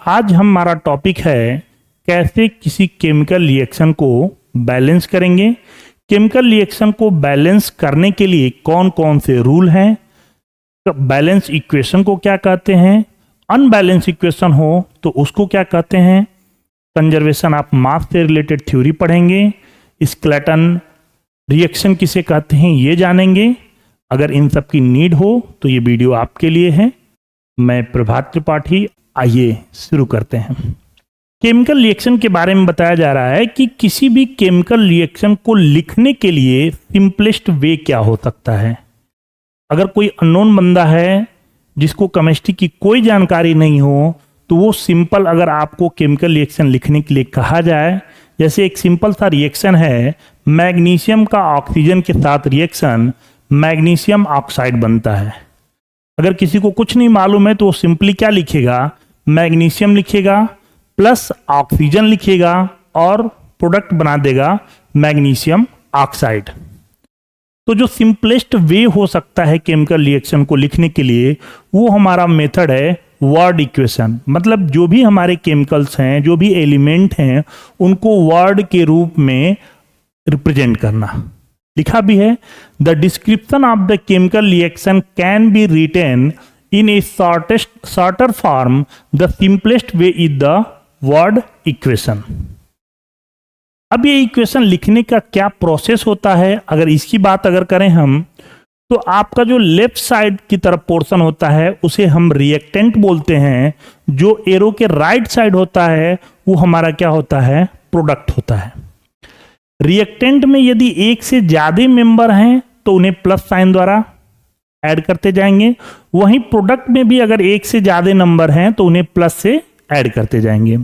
आज हमारा टॉपिक है कैसे किसी केमिकल रिएक्शन को बैलेंस करेंगे। केमिकल रिएक्शन को बैलेंस करने के लिए कौन कौन से रूल हैं, बैलेंस इक्वेशन को क्या कहते हैं, अनबैलेंस इक्वेशन हो तो उसको क्या कहते हैं, कंजर्वेशन ऑफ मास से रिलेटेड थ्योरी पढ़ेंगे, स्केलेटन रिएक्शन किसे कहते हैं ये जानेंगे। अगर इन सब की नीड हो तो ये वीडियो आपके लिए है। मैं प्रभात त्रिपाठी, आइए शुरू करते हैं। केमिकल रिएक्शन के बारे में बताया जा रहा है कि किसी भी केमिकल रिएक्शन को लिखने के लिए सिंपलेस्ट वे क्या हो सकता है। अगर कोई अननोन बंदा है जिसको केमिस्ट्री की कोई जानकारी नहीं हो तो वो सिंपल, अगर आपको केमिकल रिएक्शन लिखने के लिए कहा जाए, जैसे एक सिंपल सा रिएक्शन है, मैग्नीशियम का ऑक्सीजन के साथ रिएक्शन मैग्नीशियम ऑक्साइड बनता है। अगर किसी को कुछ नहीं मालूम है तो वो सिंपली क्या लिखेगा, मैग्नीशियम लिखेगा प्लस ऑक्सीजन लिखेगा और प्रोडक्ट बना देगा मैग्नीशियम ऑक्साइड। तो जो सिंपलेस्ट वे हो सकता है केमिकल रिएक्शन को लिखने के लिए वो हमारा मेथड है वर्ड इक्वेशन। मतलब जो भी हमारे केमिकल्स हैं, जो भी एलिमेंट हैं, उनको वर्ड के रूप में रिप्रेजेंट करना। लिखा भी है, the description of the chemical reaction can be written in a shorter form, the simplest way is the word equation. अब ये इक्वेशन लिखने का क्या प्रोसेस होता है, अगर इसकी बात करें हम, तो आपका जो लेफ्ट साइड की तरफ पोर्शन होता है उसे हम रिएक्टेंट बोलते हैं। जो एरो के राइट साइड होता है वो हमारा क्या होता है, प्रोडक्ट होता है। रिएक्टेंट में यदि एक से ज्यादा मेंबर हैं तो उन्हें प्लस साइन द्वारा ऐड करते जाएंगे। वहीं प्रोडक्ट में भी अगर एक से ज्यादा नंबर हैं तो उन्हें प्लस से ऐड करते जाएंगे।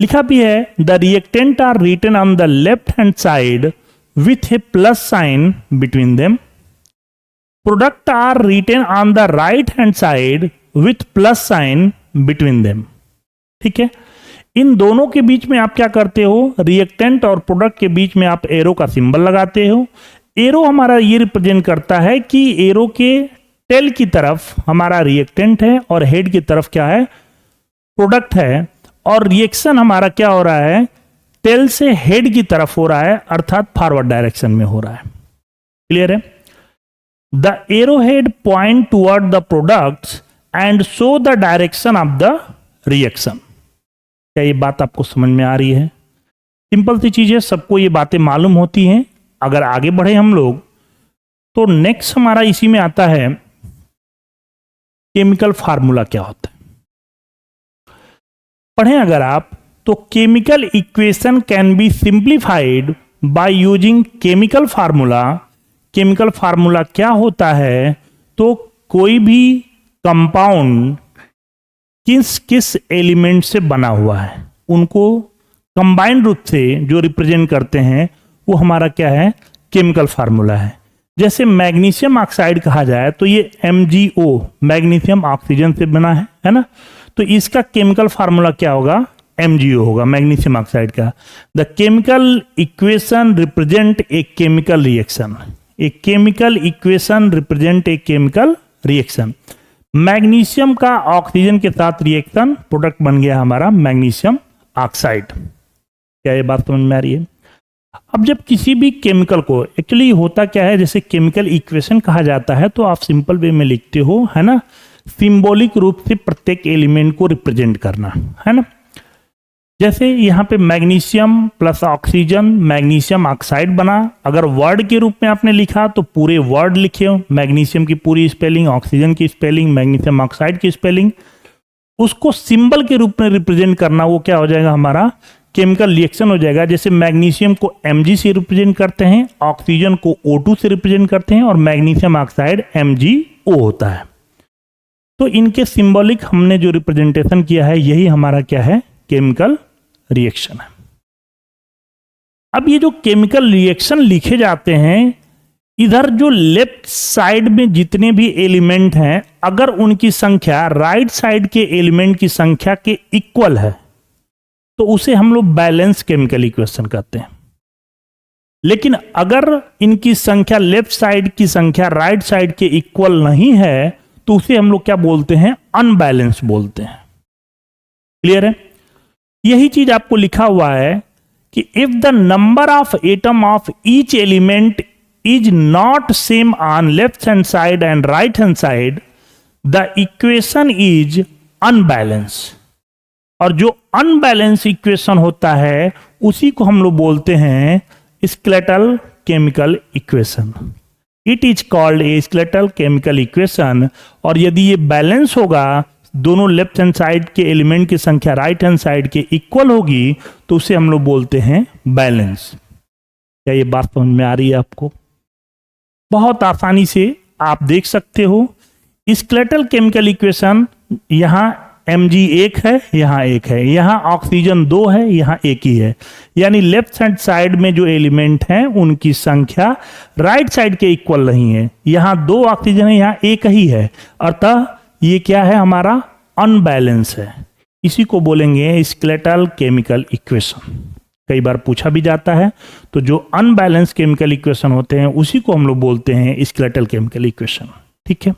लिखा भी है, the reactant are written on the left hand side with a plus sign between them. Product are written on the right hand side with plus sign between them. ठीक है, इन दोनों के बीच में आप क्या करते हो, रिएक्टेंट और प्रोडक्ट के बीच में आप एरो का सिंबल लगाते हो। एरो हमारा ये रिप्रेजेंट करता है कि एरो के टेल की तरफ हमारा रिएक्टेंट है और हेड की तरफ क्या है, प्रोडक्ट है। और रिएक्शन हमारा क्या हो रहा है, टेल से हेड की तरफ हो रहा है, अर्थात फॉरवर्ड डायरेक्शन में हो रहा है। क्लियर है? The arrow head point toward the products and show the direction of the reaction. क्या ये बात आपको समझ में आ रही है? सिंपल सी चीज है, सबको ये बातें मालूम होती हैं। अगर आगे बढ़े हम लोग तो नेक्स्ट हमारा इसी में आता है केमिकल फार्मूला क्या होता है। पढ़ें अगर आप तो chemical equation can be simplified by using chemical formula. Chemical formula क्या होता है, तो कोई भी कंपाउंड किस किस एलिमेंट से बना हुआ है उनको कंबाइंड रूप से जो रिप्रेजेंट करते हैं वो हमारा क्या है, केमिकल फार्मूला है। जैसे मैग्नीशियम ऑक्साइड कहा जाए तो ये MgO मैग्नीशियम ऑक्सीजन से बना है ना, तो इसका केमिकल फार्मूला क्या होगा, MgO होगा मैग्नीशियम ऑक्साइड का। The chemical equation represent a chemical reaction. A chemical equation represent a chemical reaction. Magnesium का ऑक्सीजन के साथ रिएक्शन, प्रोडक्ट बन गया हमारा मैग्नीशियम ऑक्साइड। क्या ये बात समझ में आ रही है? अब जब किसी भी केमिकल को, एक्चुअली होता क्या है, जैसे केमिकल इक्वेशन कहा जाता है तो आप सिंपल वे में लिखते हो, है ना, सिंबॉलिक रूप से प्रत्येक एलिमेंट को रिप्रेजेंट करना, है ना। जैसे यहाँ पे magnesium plus oxygen magnesium oxide बना। अगर वर्ड के रूप में आपने लिखा तो पूरे वर्ड लिखे हो, मैग्नीशियम की पूरी स्पेलिंग, ऑक्सीजन की स्पेलिंग, मैग्नीशियम ऑक्साइड की स्पेलिंग। उसको सिंबल के रूप में रिप्रेजेंट करना, वो क्या हो जाएगा, हमारा केमिकल रिएक्शन हो जाएगा। जैसे मैग्नीशियम को Mg से रिप्रेजेंट करते हैं, ऑक्सीजन को O2 से रिप्रेजेंट करते हैं और मैग्नीशियम ऑक्साइड MgO होता है। तो इनके सिंबॉलिक हमने जो रिप्रेजेंटेशन किया है यही हमारा क्या है, केमिकल रिएक्शन है। अब ये जो केमिकल रिएक्शन लिखे जाते हैं, इधर जो लेफ्ट साइड में जितने भी एलिमेंट हैं, अगर उनकी संख्या राइट साइड के एलिमेंट की संख्या के इक्वल है तो उसे हम लोग बैलेंस केमिकल इक्वेशन कहते हैं। लेकिन अगर इनकी संख्या लेफ्ट साइड की संख्या राइट साइड के इक्वल नहीं है तो उसे हम लोग क्या बोलते हैं, अनबैलेंस बोलते हैं। क्लियर है? यही चीज आपको लिखा हुआ है कि if the number of atom of each element is not same on left hand side and right hand side the equation is unbalance. और जो अनबैलेंस इक्वेशन होता है उसी को हम लोग बोलते हैं skeletal chemical equation. It is called a skeletal chemical equation. और यदि ये बैलेंस होगा, दोनों लेफ्ट हैंड साइड के एलिमेंट की संख्या राइट हैंड साइड के इक्वल होगी, तो उसे हम लोग बोलते हैं बैलेंस। क्या ये बात समझ में आ रही है आपको? बहुत आसानी से आप देख सकते हो। स्केलेटल केमिकल इक्वेशन, यहां Mg एक है, यहां एक है, यहां ऑक्सीजन 2 है, यहां एक ही है। यानी लेफ्ट हैंड साइड में जो एलिमेंट हैं उनकी संख्या राइट साइड के इक्वल नहीं है। यहां 2 ऑक्सीजन है, यहां एक ही है। अतः ये क्या है? हमारा अनबैलेंस है। इसी को बोलेंगे स्केलेटल केमिकल इक्वेशन। कई बार पूछा भी जाता है। तो जो अनबैलेंस केमिकल इक्वेशन होते हैं उसी को हम लोग बोलते हैं स्केलेटल केमिकल इक्वेशन। ठीक है?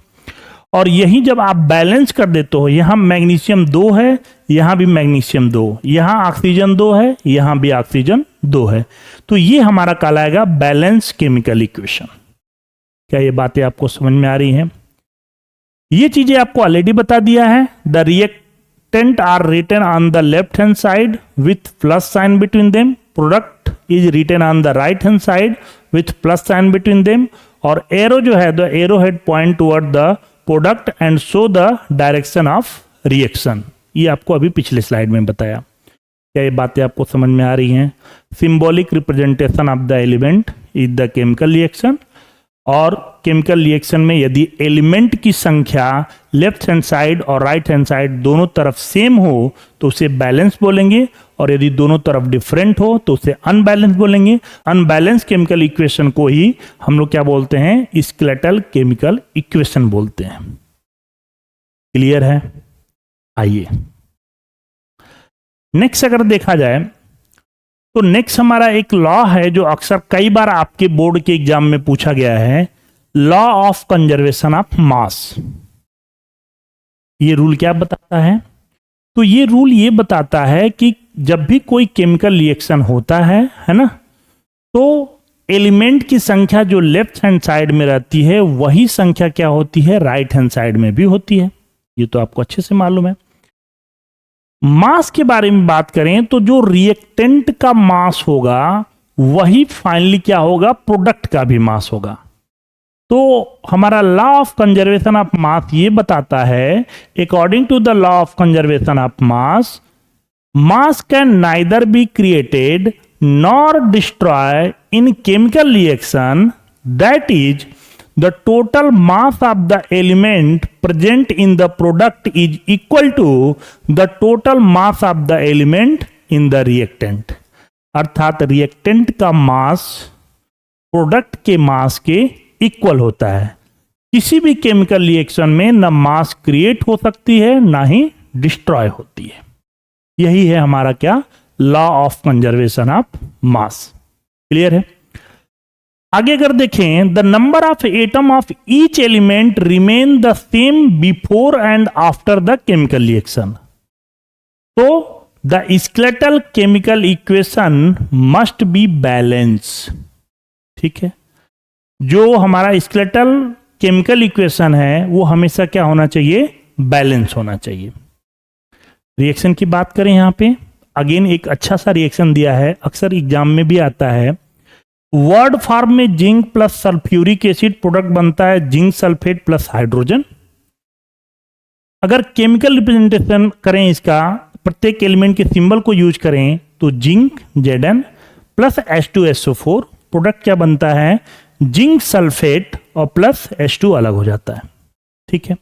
और यही जब आप बैलेंस कर देते हो, यहां मैग्नीशियम 2 है, यहां भी मैग्नीशियम 2, यहां ऑक्सीजन 2 है, यहां भी ऑक्सीजन 2 है, तो ये हमारा कहलाएगा बैलेंस केमिकल इक्वेशन। क्या ये बातें आपको समझ में आ रही हैं? ये चीजें आपको ऑलरेडी बता दिया है। The reactant are written on the left hand side with plus sign between them, product is written on the right hand side with plus sign between them, और एरो जो है, the arrow head point toward the product and show the direction of reaction. ये आपको अभी पिछले slide में बताया। क्या ये बातें आपको समझ में आ रही हैं? Symbolic representation of the element is the chemical reaction. और केमिकल रिएक्शन में यदि एलिमेंट की संख्या लेफ्ट हैंड साइड और राइट हैंड साइड दोनों तरफ सेम हो तो उसे बैलेंस बोलेंगे, और यदि दोनों तरफ डिफरेंट हो तो उसे अनबैलेंस बोलेंगे। अनबैलेंस केमिकल इक्वेशन को ही हम लोग क्या बोलते हैं? स्केलेटल केमिकल इक्वेशन बोलते हैं। क्लियर है? आइए नेक्स्ट अगर देखा जाए तो नेक्स्ट हमारा एक लॉ है जो अक्सर कई बार आपके बोर्ड के एग्जाम में पूछा गया है, law of conservation of mass. ये रूल क्या बताता है? तो ये रूल ये बताता है कि जब भी कोई केमिकल रिएक्शन होता है ना, तो एलिमेंट की संख्या जो लेफ्ट हैंड साइड में रहती है वही संख्या क्या होती है? राइट हैंड साइड में भी होती है। ये तो आपको अच्छे से मालूम है। मास के बारे में बात करें तो जो रिएक्टेंट का मास होगा वही फाइनली क्या होगा? प्रोडक्ट का भी मास होगा। तो हमारा law of conservation of mass ये बताता है, according to the law of conservation of mass, mass can neither be created nor destroy in chemical reaction, that is the total mass of the element present in the product is equal to the total mass of the element in the reactant। अर्थात reactant का मास product के मास के equal होता है। किसी भी chemical reaction में न मास क्रिएट हो सकती है ना ही डिस्ट्रॉय होती है। यही है हमारा क्या? Law of conservation of mass. Clear है? आगे अगर देखें, the number of atom of each element remain the same before and after the chemical reaction. तो the skeletal chemical equation must be balance. ठीक है? जो हमारा स्केलेटल केमिकल इक्वेशन है वो हमेशा क्या होना चाहिए? बैलेंस होना चाहिए। रिएक्शन की बात करें, यहां पे अगेन एक अच्छा सा रिएक्शन दिया है, अक्सर एग्जाम में भी आता है। वर्ड फॉर्म में zinc plus sulphuric acid product बनता है जिंक सल्फेट प्लस हाइड्रोजन। अगर केमिकल रिप्रेजेंटेशन करें इसका, प्रत्येक एलिमेंट के सिंबल को यूज करें तो zinc Zn plus H2SO4 product क्या बनता है? जिंक सल्फेट और प्लस H2 अलग हो जाता है। ठीक है?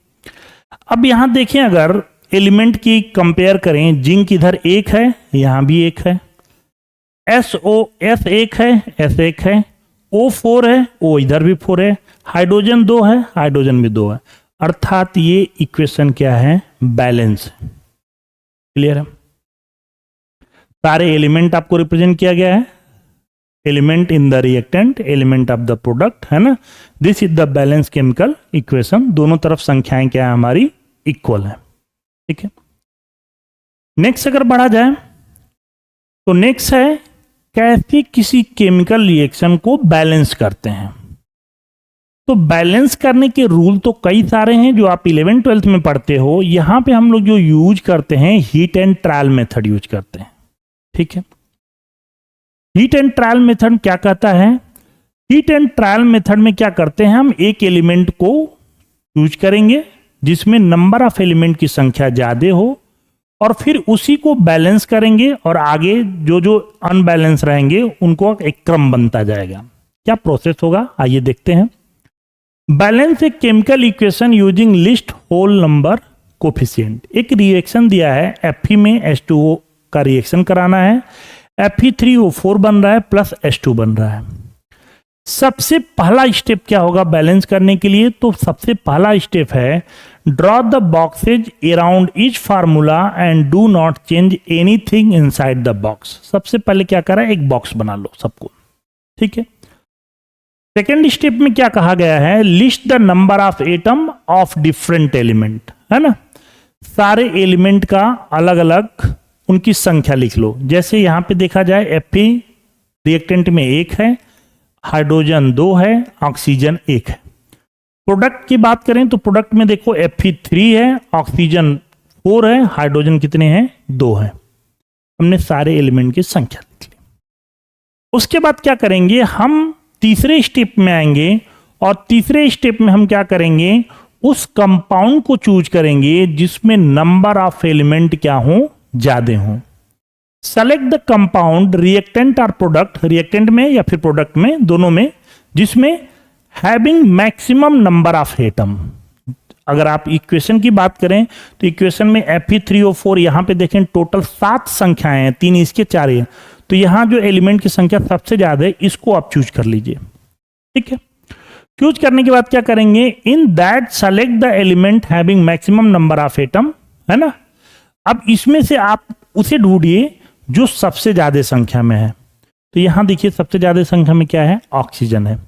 अब यहां देखें, अगर एलिमेंट की कंपेयर करें, जिंक इधर एक है, यहां भी एक है, SOS एक है, S एक है, O4 है, O इधर भी 4 है, हाइड्रोजन 2 है, हाइड्रोजन भी 2 है। अर्थात ये इक्वेशन क्या है? बैलेंस है। क्लियर है? सारे एलिमेंट आपको रिप्रेजेंट किया गया है, element in the reactant, element of the product, है ना। This is the balance chemical equation. दोनों तरफ संख्याएं क्या है? हमारी इक्वल है। ठीक है? नेक्स्ट अगर बढ़ा जाए तो नेक्स्ट है कैसे किसी केमिकल रिएक्शन को बैलेंस करते हैं। तो बैलेंस करने के रूल तो कई सारे हैं जो आप 11th-12th में पढ़ते हो। यहां पे हम लोग जो यूज करते हैं heat and trial method use करते हैं। ठीक है, हीट एंड ट्रायल मेथड क्या कहता है? हीट एंड ट्रायल मेथड में क्या करते हैं, हम एक एलिमेंट को यूज करेंगे जिसमें नंबर ऑफ एलिमेंट की संख्या ज्यादा हो और फिर उसी को बैलेंस करेंगे और आगे जो जो अनबैलेंस रहेंगे उनको एक क्रम बनता जाएगा। क्या प्रोसेस होगा आइए देखते हैं। Balance a chemical equation using least whole number coefficient. एक रिएक्शन दिया है Fe में H2O का रिएक्शन कराना है, Fe3O4 बन रहा है प्लस H2 बन रहा है। सबसे पहला स्टेप क्या होगा बैलेंस करने के लिए? तो सबसे पहला स्टेप है draw the boxes around each formula and do not change anything inside the box. सबसे पहले क्या करा, एक बॉक्स बना लो सबको। ठीक है, सेकेंड स्टेप में क्या कहा गया है, list the number of atom of different element, है ना। सारे एलिमेंट का अलग अलग उनकी संख्या लिख लो। जैसे यहां पे देखा जाए Fe रिएक्टेंट में 1 है, हाइड्रोजन 2 है, ऑक्सीजन 1 है। प्रोडक्ट की बात करें तो प्रोडक्ट में देखो Fe3 है, ऑक्सीजन 4 है, हाइड्रोजन कितने हैं, 2 है। हमने सारे एलिमेंट की संख्या लिख ली। उसके बाद क्या करेंगे, हम तीसरे स्टेप में आएंगे और तीसरे स्टेप में हम क्या करेंगे, उस कंपाउंड को चूज करेंगे जिसमें नंबर ऑफ एलिमेंट क्या हो, ज्यादा हो। सेलेक्ट द कंपाउंड रिएक्टेंट और प्रोडक्ट, रिएक्टेंट में या फिर प्रोडक्ट में, दोनों में, जिसमें having maximum number of atom. अगर आप इक्वेशन की बात करें तो इक्वेशन में Fe3O4 यहां पे देखें टोटल 7 संख्याएं हैं, 3 इसके 4 ये, तो यहां जो एलिमेंट की संख्या सबसे ज्यादा है इसको आप चूज कर लीजिए। ठीक है, चूज करने के बाद क्या करेंगे, in that select the element having maximum number of atom, है ना। अब इसमें से आप उसे ढूंढिए जो सबसे ज्यादा संख्या में है। तो यहां देखिए सबसे ज्यादा संख्या में क्या है, ऑक्सीजन है।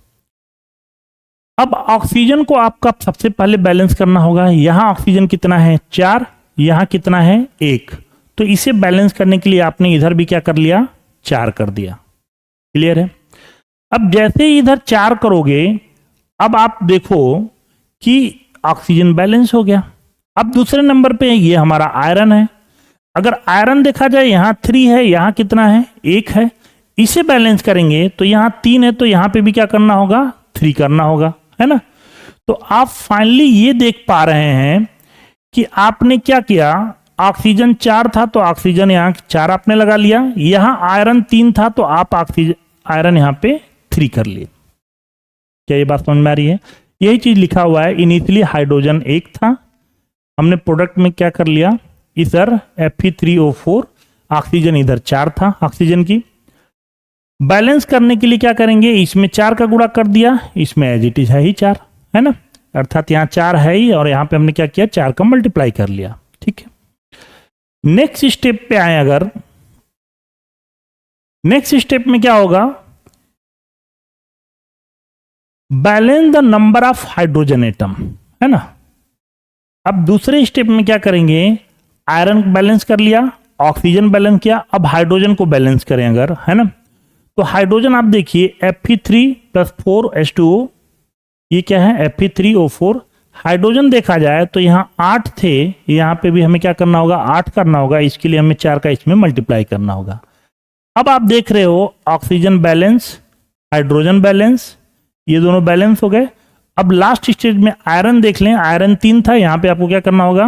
अब ऑक्सीजन को आपका सबसे पहले बैलेंस करना होगा। यहां ऑक्सीजन कितना है, 4, यहां कितना है, 1। तो इसे बैलेंस करने के लिए आपने इधर भी क्या कर लिया, 4 कर दिया। क्लियर है। अब जैसे ही इधर 4 करोगे, अब आप देखो कि ऑक्सीजन बैलेंस हो गया। अब दूसरे नंबर पे ये हमारा आयरन है। अगर आयरन देखा जाए यहां 3 है, यहां कितना है, 1 है। इसे बैलेंस करेंगे तो यहां 3 है, तो यहां पे भी क्या करना होगा, 3 करना होगा, है ना। तो आप फाइनली ये देख पा रहे हैं कि आपने क्या किया, ऑक्सीजन 4 था तो ऑक्सीजन यहां 4 आपने लगा लिया, यहां आयरन 3 था तो आप आयरन यहां पे 3 कर लिए। क्या ये बात समझ में आ रही है? यही चीज लिखा हुआ है। इनिशियली हाइड्रोजन 1 था, हमने प्रोडक्ट में क्या कर लिया, इधर Fe3O4, ऑक्सीजन इधर 4 था ऑक्सीजन की। बैलेंस करने के लिए क्या करेंगे, इसमें 4 का गुणा कर दिया, इसमें एज इट इज है ही 4, है ना। अर्थात यहाँ 4 है ही और यहां पे हमने क्या किया, 4 का मल्टीप्लाई कर लिया। ठीक है, नेक्स्ट स्टेप पे आए। अगर नेक्स्ट स्टेप में क्या होगा, balance the number of hydrogen atom, है ना। अब दूसरे स्टेप में क्या करेंगे, आयरन बैलेंस कर लिया, ऑक्सीजन बैलेंस किया, अब हाइड्रोजन को बैलेंस करें अगर, है ना। तो हाइड्रोजन आप देखिए Fe3 + 4 H2O, ये क्या है, Fe3O4। हाइड्रोजन देखा जाए तो यहाँ 8 थे, यहाँ पे भी हमें क्या करना होगा, 8 करना होगा। इसके लिए हमें 4 का इसमें मल्टीप्लाई करना होगा। अब आप देख रहे हो ऑक्सीजन बैलेंस, हाइड्रोजन बैलेंस, ये दोनों बैलेंस हो गए। अब लास्ट स्टेज में आयरन देख लें, आयरन 3 था, यहाँ पे आपको क्या करना होगा,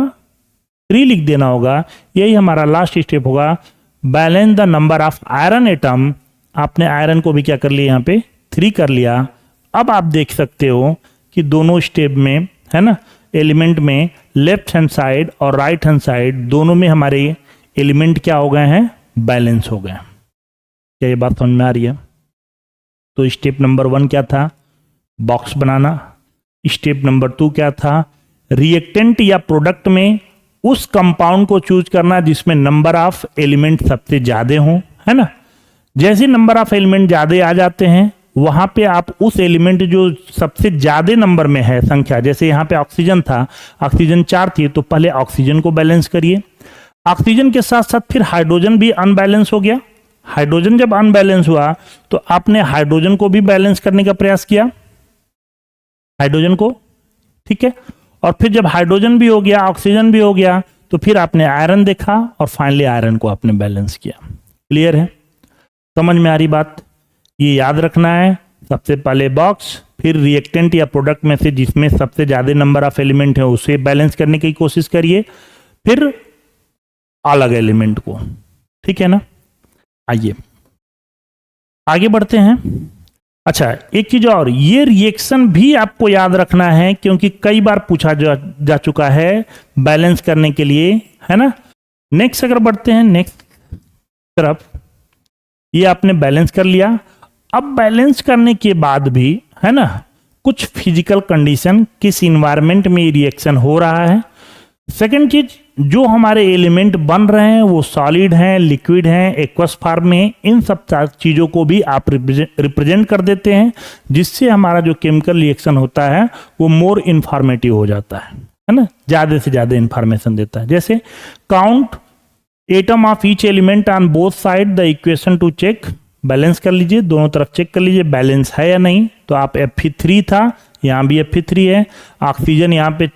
3 लिख देना होगा। यही हमारा लास्ट स्टेप होगा, balance the number of iron atom. आपने आयरन को भी क्या कर लिया, यहाँ पे 3 कर लिया। अब आप देख सकते हो कि दोनों स्टेप में, है ना, एलिमेंट में लेफ्ट हैंड साइड और राइट हैंड साइड दोनों में हमारे एलिमेंट क्या हो गए हैं, बैलेंस हो गए। क्या ये बात समझ में आ रही है? तो स्टेप नंबर 1 क्या था, बॉक्स बनाना। स्टेप नंबर 2 क्या था, रिएक्टेंट या प्रोडक्ट में उस कंपाउंड को चूज करना जिसमें नंबर ऑफ एलिमेंट सबसे ज्यादा हो, है ना। जैसे नंबर ऑफ एलिमेंट ज्यादा आ जाते हैं, वहां पे आप उस एलिमेंट जो सबसे ज्यादा नंबर में है संख्या, जैसे यहाँ पे ऑक्सीजन था, ऑक्सीजन 4 थी, तो पहले ऑक्सीजन को बैलेंस करिए। ऑक्सीजन के साथ साथ फिर हाइड्रोजन भी अनबैलेंस हो गया। हाइड्रोजन जब अनबैलेंस हुआ तो आपने हाइड्रोजन को भी बैलेंस करने का प्रयास किया, हाइड्रोजन को, ठीक है। और फिर जब हाइड्रोजन भी हो गया, ऑक्सीजन भी हो गया, तो फिर आपने आयरन देखा और फाइनली आयरन को आपने बैलेंस किया। क्लियर है? समझ में आ रही बात? ये याद रखना है। सबसे पहले बॉक्स, फिर रिएक्टेंट या प्रोडक्ट में से जिसमें सबसे ज्यादा नंबर ऑफ एलिमेंट है उसे बैलेंस करने की कोशिश करिए, फिर अलग एलिमेंट को, ठीक है ना। आइए आगे बढ़ते हैं। अच्छा, एक चीज और, ये रिएक्शन भी आपको याद रखना है क्योंकि कई बार पूछा जा चुका है बैलेंस करने के लिए, है ना। नेक्स्ट अगर बढ़ते हैं नेक्स्ट तरफ, ये आपने बैलेंस कर लिया। अब बैलेंस करने के बाद भी, है ना, कुछ फिजिकल कंडीशन, किस इन्वायरमेंट में रिएक्शन हो रहा है। सेकंड चीज, जो हमारे एलिमेंट बन रहे हैं वो सॉलिड हैं, लिक्विड हैं, एक्वस फॉर्म में, इन सब चीजों को भी आप रिप्रेजेंट कर देते हैं, जिससे हमारा जो केमिकल रिएक्शन होता है वो मोर इंफॉर्मेटिव हो जाता है ना, ज्यादा से ज्यादा इंफॉर्मेशन देता है। जैसे count atom of each element on both side the equation to check, balance कर लीजिए, दोनों तरफ चेक कर लीजिए बैलेंस है या नहीं। तो आप Fe3 था, यहाँ भी Fe3 है, ऑक्सीजन यहाँ पे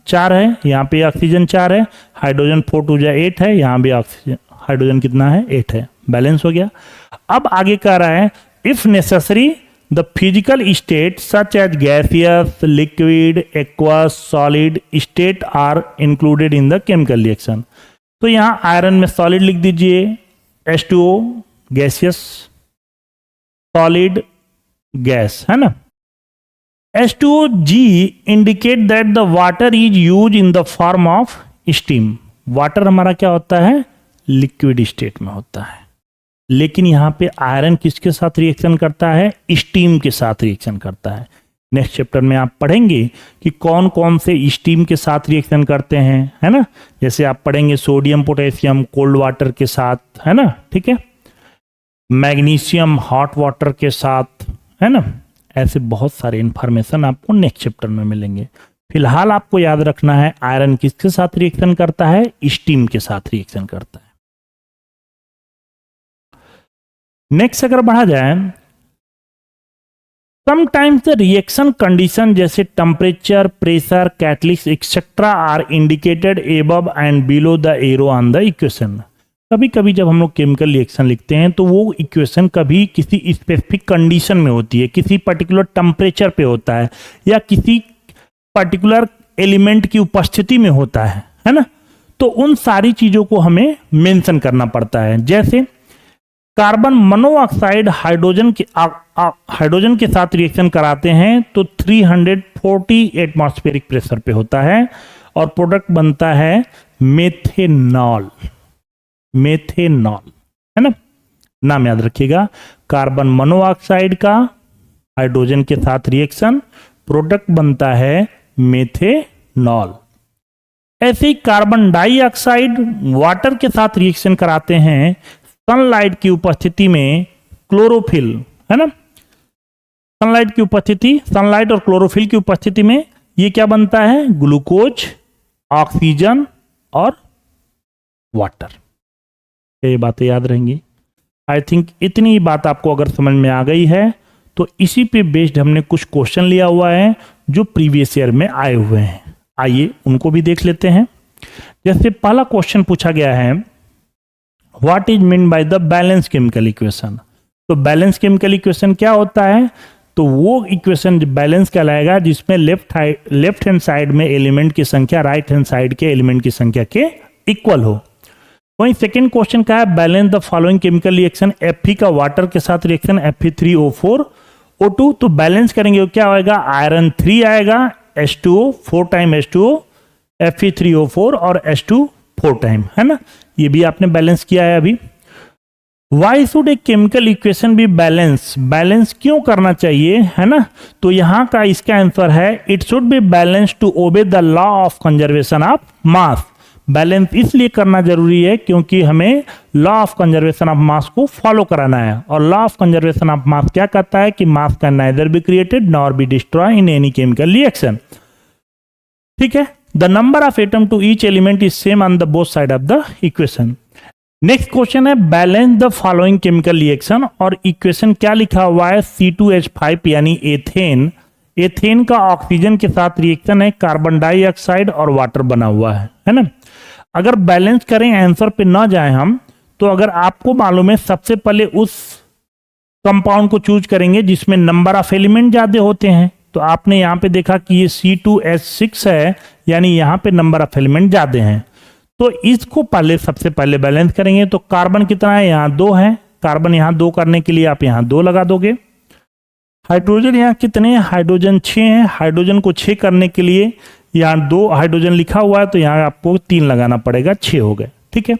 चार है, यहाँ पे ऑक्सीजन 4 है, हाइड्रोजन 4 2 8 है, यहाँ भी ऑक्सीजन हाइड्रोजन कितना है 8 है, बैलेंस हो गया। अब आगे कह रहा है if necessary the physical state such as gaseous, liquid, aqueous, solid state are included in the chemical reaction. तो यहाँ आयरन में सॉलिड लिख दीजिए, H2O गैसियस, सॉलिड गैस, है ना। H2O-G indicate that the water is use in the form of steam. Water हमारा क्या होता है, लिक्विड स्टेट में होता है, लेकिन यहाँ पे आयरन किसके साथ रिएक्शन करता है, स्टीम के साथ रिएक्शन करता है। नेक्स्ट चैप्टर में आप पढ़ेंगे कि कौन कौन से स्टीम के साथ रिएक्शन करते हैं, है ना। जैसे आप पढ़ेंगे सोडियम पोटेशियम कोल्ड वाटर के साथ, है ना, ठीक है, मैग्नीशियम हॉट वाटर के साथ, है ना। ऐसे बहुत सारे इंफॉर्मेशन आपको नेक्स्ट चैप्टर में मिलेंगे। फिलहाल आपको याद रखना है आयरन किसके साथ रिएक्शन करता है, स्टीम के साथ रिएक्शन करता है। नेक्स्ट अगर बढ़ा जाए, समटाइम्स द रिएक्शन कंडीशन जैसे temperature, pressure, catalyst etcetera are indicated above and below the arrow on the equation. कभी कभी जब हम लोग केमिकल रिएक्शन लिखते हैं तो वो इक्वेशन कभी किसी स्पेसिफिक कंडीशन में होती है, किसी पर्टिकुलर टेम्परेचर पे होता है, या किसी पर्टिकुलर एलिमेंट की उपस्थिति में होता है ना। तो उन सारी चीजों को हमें मेंशन करना पड़ता है। जैसे कार्बन मोनोऑक्साइड हाइड्रोजन के साथ रिएक्शन कराते हैं तो 340 एटमॉस्फेरिक प्रेशर पे होता है और प्रोडक्ट बनता है मेथेनॉल। मेथेनॉल, है ना, नाम याद रखिएगा। कार्बन मोनोऑक्साइड का हाइड्रोजन के साथ रिएक्शन, प्रोडक्ट बनता है मेथेनॉल। ऐसे ही कार्बन डाइऑक्साइड वाटर के साथ रिएक्शन कराते हैं सनलाइट की उपस्थिति में, क्लोरोफिल, है ना, सनलाइट की उपस्थिति, सनलाइट और क्लोरोफिल की उपस्थिति में ये क्या बनता है, ग्लूकोज, ऑक्सीजन और वाटर। ये बातें याद रहेंगी। आई थिंक इतनी बात आपको अगर समझ में आ गई है तो इसी पे बेस्ड हमने कुछ क्वेश्चन लिया हुआ है जो प्रीवियस ईयर में आए हुए हैं। आइए उनको भी देख लेते हैं। जैसे पहला क्वेश्चन पूछा गया है, what is mean by the balance chemical equation. तो बैलेंस केमिकल इक्वेशन क्या होता है, तो वो इक्वेशन बैलेंस कहलाएगा जिसमें लेफ्ट हैंड साइड में एलिमेंट की संख्या राइट हैंड साइड के एलिमेंट की संख्या के इक्वल हो। वहीं सेकेंड क्वेश्चन का है, balance the following chemical reaction. Fe का वाटर के साथ रिएक्शन Fe3O4 O2, तो बैलेंस करेंगे क्या होगा, आयरन 3 आएगा, H2O 4 टाइम H2O, Fe3O4 और H2 4 टाइम, है ना। ये भी आपने बैलेंस किया है अभी। Why should A chemical equation be balance, balance क्यों करना चाहिए, है ना। तो यहां का इसका आंसर है, it should be balance to obey the law of conservation of mass. Balance इसलिए करना जरूरी है क्योंकि हमें law of conservation of mass को फॉलो कराना है, और law of conservation of mass क्या कहता है कि mass can neither be created nor be destroy in any chemical reaction. ठीक है, the number of atom to each element is same on the both side of the equation. Next question है balance the following chemical reaction, और equation क्या लिखा हुआ है C2H5 यानी ethane. Ethane का ऑक्सीजन के साथ रिएक्शन है, कार्बन डाइऑक्साइड और वाटर बना हुआ है ना। अगर बैलेंस करें आंसर पे ना जाए हम, तो अगर आपको मालूम है सबसे पहले उस कंपाउंड को चूज करेंगे जिसमें नंबर ऑफ एलिमेंट ज्यादा होते हैं। तो आपने यहां पे देखा कि ये C2H6 है, यानी यहां पे नंबर ऑफ एलिमेंट ज्यादा हैं, तो इसको पहले सबसे पहले बैलेंस करेंगे। तो कार्बन कितना है, यहाँ 2 है, कार्बन यहाँ 2 करने के लिए आप यहाँ 2 लगा दोगे। हाइड्रोजन यहाँ कितने हैं, हाइड्रोजन 6 है, हाइड्रोजन को 6 करने के लिए यहाँ 2 हाइड्रोजन लिखा हुआ है, तो यहाँ आपको 3 लगाना पड़ेगा, 6 हो गए। ठीक है,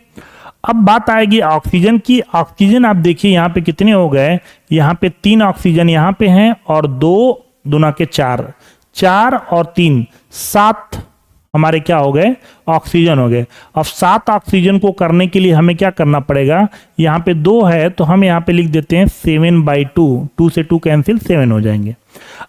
अब बात आएगी ऑक्सीजन की। ऑक्सीजन आप देखिए यहाँ पे कितने हो गए, यहाँ पे 3 ऑक्सीजन यहाँ पे हैं और 2 दूना के 4, 4 और 3 7 हमारे क्या हो गए, ऑक्सीजन हो गए। अब 7 ऑक्सीजन को करने के लिए हमें क्या करना पड़ेगा, यहाँ पे 2 है तो हम यहाँ पे लिख देते हैं 7/2, 2 से 2 कैंसिल, 7 हो जाएंगे।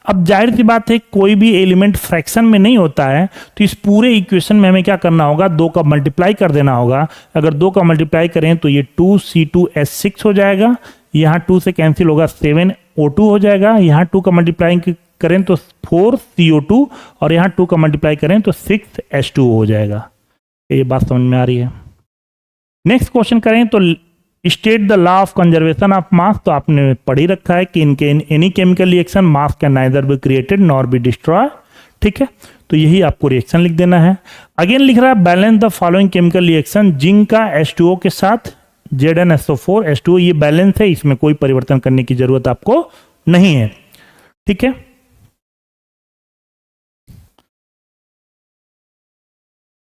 अब जाहिर सी बात है कोई भी एलिमेंट फ्रैक्शन में नहीं होता है, तो इस पूरे इक्वेशन में हमें क्या करना होगा, 2 का मल्टीप्लाई कर देना होगा। अगर 2 का मल्टीप्लाई करें तो ये 2C2H6 हो जाएगा, यहाँ 2 से कैंसिल होगा 7O2 हो जाएगा, यहाँ 2 का मल्टीप्लाई करें तो 4CO2 और यहाँ 2 का मल्टीप्लाई करें तो 6H2O हो जाएगा। ये बात समझ में आ रही है। नेक्स्ट क्वेश्चन करें तो state the law of conservation of मास। तो आपने पढ़ ही रखा है कि इनके any chemical reaction mass can neither be created nor be destroy. ठीक है, तो यही आपको रिएक्शन लिख देना है। अगेन लिख रहा है balance the following chemical reaction, zinc का H2O के साथ ZnSO4 H2O, ये बैलेंस है, इसमें कोई परिवर्तन करने की जरूरत आपको नहीं है। ठीक है,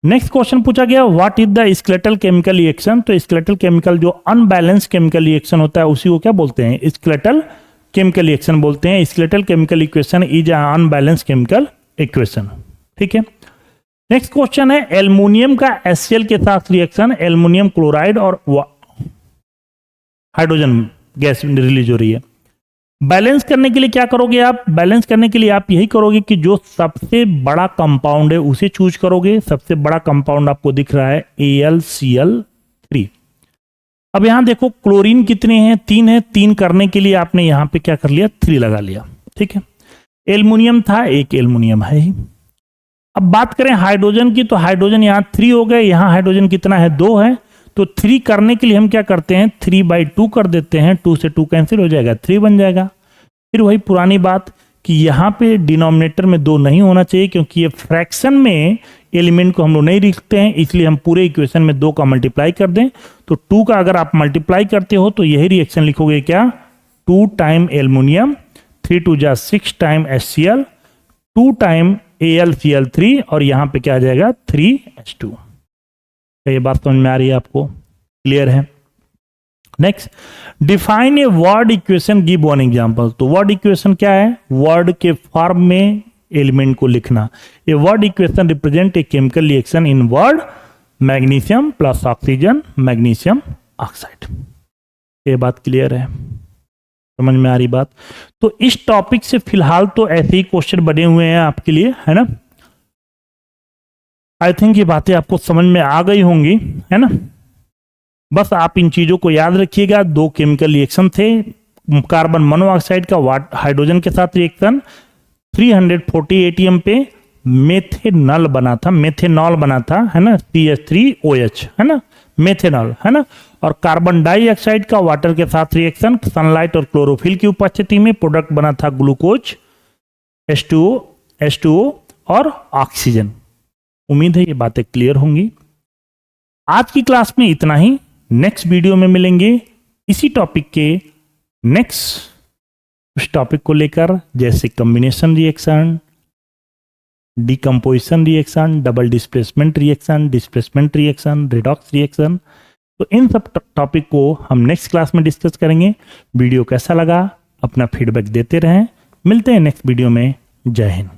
नेक्स्ट क्वेश्चन पूछा गया what is the skeletal chemical reaction. तो स्केलेटल केमिकल जो अनबैलेंस केमिकल रिएक्शन होता है उसी को क्या बोलते हैं, स्केलेटल केमिकल रिएक्शन बोलते हैं। Skeletal chemical equation is unbalance chemical equation. ठीक है, नेक्स्ट क्वेश्चन है एल्युमिनियम का HCl के साथ रिएक्शन, एल्युमिनियम क्लोराइड और हाइड्रोजन गैस रिलीज हो रही है। बैलेंस करने के लिए क्या करोगे आप, बैलेंस करने के लिए आप यही करोगे कि जो सबसे बड़ा कंपाउंड है उसे चूज करोगे। सबसे बड़ा कंपाउंड आपको दिख रहा है AlCl3। अब यहां देखो क्लोरीन कितने हैं, 3 है, 3 करने के लिए आपने यहां पे क्या कर लिया, 3 लगा लिया। ठीक है, एल्युमिनियम था, एक एल्युमिनियम है ही। अब बात करें हाइड्रोजन की, तो हाइड्रोजन यहाँ 3 हो गए, यहाँ हाइड्रोजन कितना है, 2 है, तो 3 करने के लिए हम क्या करते हैं, 3/2 कर देते हैं, 2 से 2 कैंसिल हो जाएगा, 3 बन जाएगा। फिर वही पुरानी बात कि यहाँ पे डिनोमिनेटर में 2 नहीं होना चाहिए, क्योंकि ये फ्रैक्शन में एलिमेंट को हम लोग नहीं लिखते हैं, इसलिए हम पूरे इक्वेशन में 2 का मल्टीप्लाई कर दें। तो 2 का अगर आप मल्टीप्लाई करते हो तो यही रिएक्शन लिखोगे क्या, 2 टाइम एल्युमिनियम, 3 2 जा 6 टाइम HCl, 2 टाइम AlCl3 और यहाँ पे क्या आ जाएगा 3H2। ये बात समझ में आ रही है आपको, क्लियर है। Next, define a word equation, give one example. तो वर्ड इक्वेशन क्या है, वर्ड के फॉर्म में एलिमेंट को लिखना। A word equation represent a chemical reaction in word magnesium plus oxygen magnesium oxide. ये बात क्लियर है, समझ में आ रही बात। तो इस टॉपिक से फिलहाल तो ऐसे ही क्वेश्चन बने हुए हैं आपके लिए, है ना। आई थिंक ये बातें आपको समझ में आ गई होंगी, है ना। बस आप इन चीजों को याद रखिएगा। 2 केमिकल रिएक्शन थे, कार्बन मोनोऑक्साइड का हाइड्रोजन के साथ रिएक्शन 340 ATM पे मेथेनॉल बना था, मेथेनॉल बना था, है ना, CH3OH, है ना, मेथेनॉल, है ना। और कार्बन डाइऑक्साइड का वाटर के साथ रिएक्शन सनलाइट और क्लोरोफिल की उपस्थिति में प्रोडक्ट बना था ग्लूकोज, H2O और ऑक्सीजन। उम्मीद है ये बातें क्लियर होंगी। आज की क्लास में इतना ही। नेक्स्ट वीडियो में मिलेंगे इसी टॉपिक के नेक्स्ट उस टॉपिक को लेकर, जैसे combination reaction, decomposition reaction, double displacement reaction, redox reaction. तो इन सब टॉपिक को हम नेक्स्ट क्लास में डिस्कस करेंगे। वीडियो कैसा लगा अपना फीडबैक देते रहें। मिलते हैं नेक्स्ट वीडियो में। जय हिंद।